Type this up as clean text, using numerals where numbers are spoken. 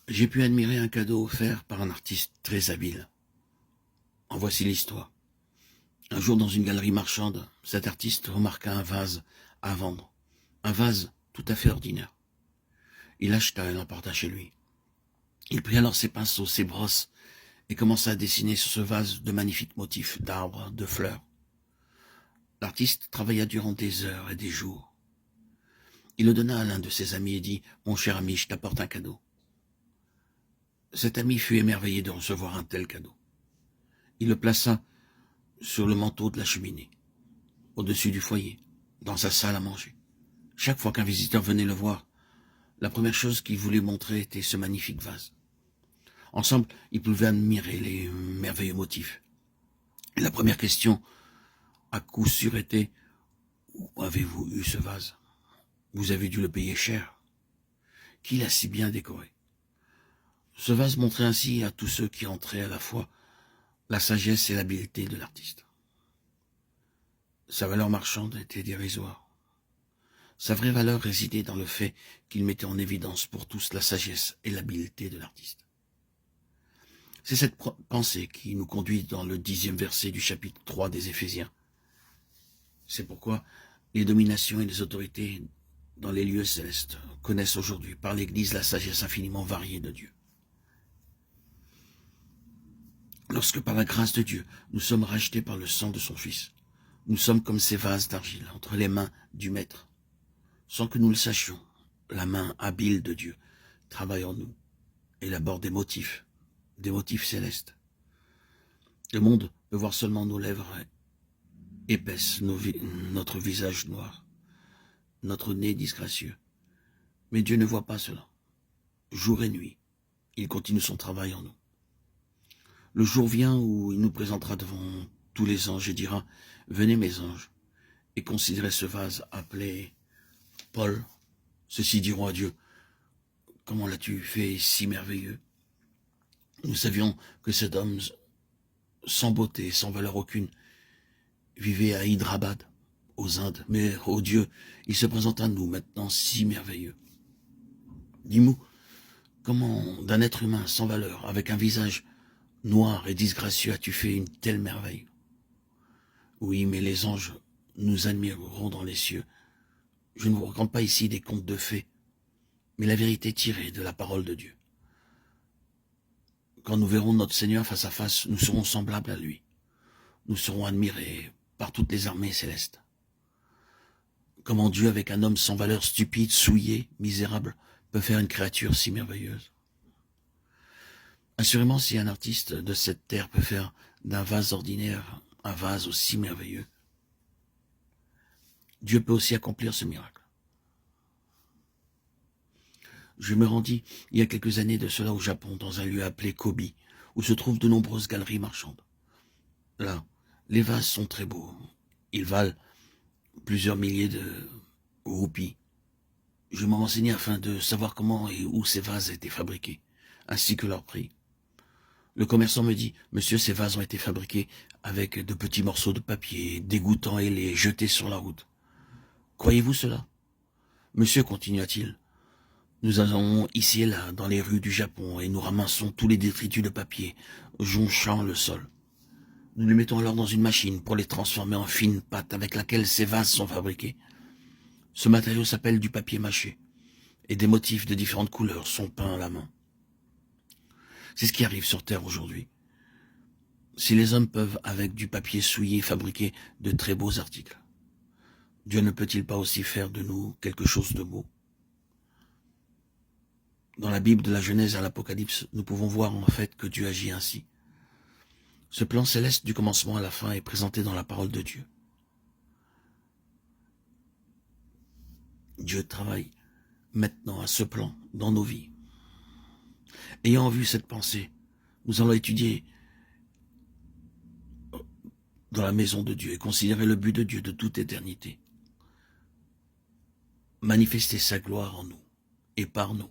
J'ai pu admirer un cadeau offert par un artiste très habile. En voici l'histoire. Un jour, dans une galerie marchande, cet artiste remarqua un vase à vendre. Un vase tout à fait ordinaire. Il l'acheta et l'emporta chez lui. Il prit alors ses pinceaux, ses brosses, et commença à dessiner sur ce vase de magnifiques motifs d'arbres, de fleurs. L'artiste travailla durant des heures et des jours. Il le donna à l'un de ses amis et dit « Mon cher ami, je t'apporte un cadeau. » Cet ami fut émerveillé de recevoir un tel cadeau. Il le plaça sur le manteau de la cheminée, au-dessus du foyer, dans sa salle à manger. Chaque fois qu'un visiteur venait le voir, la première chose qu'il voulait montrer était ce magnifique vase. Ensemble, ils pouvaient admirer les merveilleux motifs. Et la première question, à coup sûr, était « Où avez-vous eu ce vase? Vous avez dû le payer cher. Qui l'a si bien décoré ?» Ce vase montrait ainsi à tous ceux qui entraient à la fois la sagesse et l'habileté de l'artiste. Sa valeur marchande était dérisoire. Sa vraie valeur résidait dans le fait qu'il mettait en évidence pour tous la sagesse et l'habileté de l'artiste. C'est cette pensée qui nous conduit dans le 10e verset du chapitre 3 des Éphésiens. C'est pourquoi les dominations et les autorités dans les lieux célestes connaissent aujourd'hui par l'Église la sagesse infiniment variée de Dieu. Lorsque par la grâce de Dieu, nous sommes rachetés par le sang de son Fils, nous sommes comme ces vases d'argile entre les mains du Maître. Sans que nous le sachions, la main habile de Dieu travaille en nous, élabore des motifs célestes. Le monde peut voir seulement nos lèvres épaisses, notre visage noir, notre nez disgracieux. Mais Dieu ne voit pas cela. Jour et nuit, il continue son travail en nous. Le jour vient où il nous présentera devant tous les anges et dira « Venez mes anges, et considérez ce vase appelé Paul. Ceux-ci diront à Dieu « Comment l'as-tu fait si merveilleux ?» Nous savions que cet homme, sans beauté, sans valeur aucune, vivait à Hyderabad, aux Indes. Mais, ô Dieu, il se présente à nous maintenant si merveilleux. Dis-nous, comment d'un être humain sans valeur, avec un visage noir et disgracieux, as-tu fait une telle merveille? Oui, mais les anges nous admireront dans les cieux. Je ne vous raconte pas ici des contes de fées, mais la vérité tirée de la parole de Dieu. Quand nous verrons notre Seigneur face à face, nous serons semblables à lui. Nous serons admirés par toutes les armées célestes. Comment Dieu, avec un homme sans valeur, stupide, souillé, misérable, peut faire une créature si merveilleuse? Assurément, si un artiste de cette terre peut faire d'un vase ordinaire un vase aussi merveilleux, Dieu peut aussi accomplir ce miracle. Je me rendis il y a quelques années de cela au Japon, dans un lieu appelé Kobe, où se trouvent de nombreuses galeries marchandes. Là, les vases sont très beaux. Ils valent plusieurs milliers de roupies. Je m'en renseignais afin de savoir comment et où ces vases étaient fabriqués, ainsi que leur prix. Le commerçant me dit « Monsieur, ces vases ont été fabriqués avec de petits morceaux de papier, dégoûtants et les jetés sur la route. Croyez-vous cela? Monsieur, continua-t-il, nous allons ici et là dans les rues du Japon et nous ramassons tous les détritus de papier, jonchant le sol. Nous les mettons alors dans une machine pour les transformer en fine pâte avec laquelle ces vases sont fabriqués. Ce matériau s'appelle du papier mâché et des motifs de différentes couleurs sont peints à la main. C'est ce qui arrive sur Terre aujourd'hui. Si les hommes peuvent, avec du papier souillé, fabriquer de très beaux articles, Dieu ne peut-il pas aussi faire de nous quelque chose de beau? Dans la Bible, de la Genèse à l'Apocalypse, nous pouvons voir en fait que Dieu agit ainsi. Ce plan céleste du commencement à la fin est présenté dans la parole de Dieu. Dieu travaille maintenant à ce plan dans nos vies. Ayant vu cette pensée, nous allons étudier dans la maison de Dieu et considérer le but de Dieu de toute éternité. Manifester sa gloire en nous et par nous.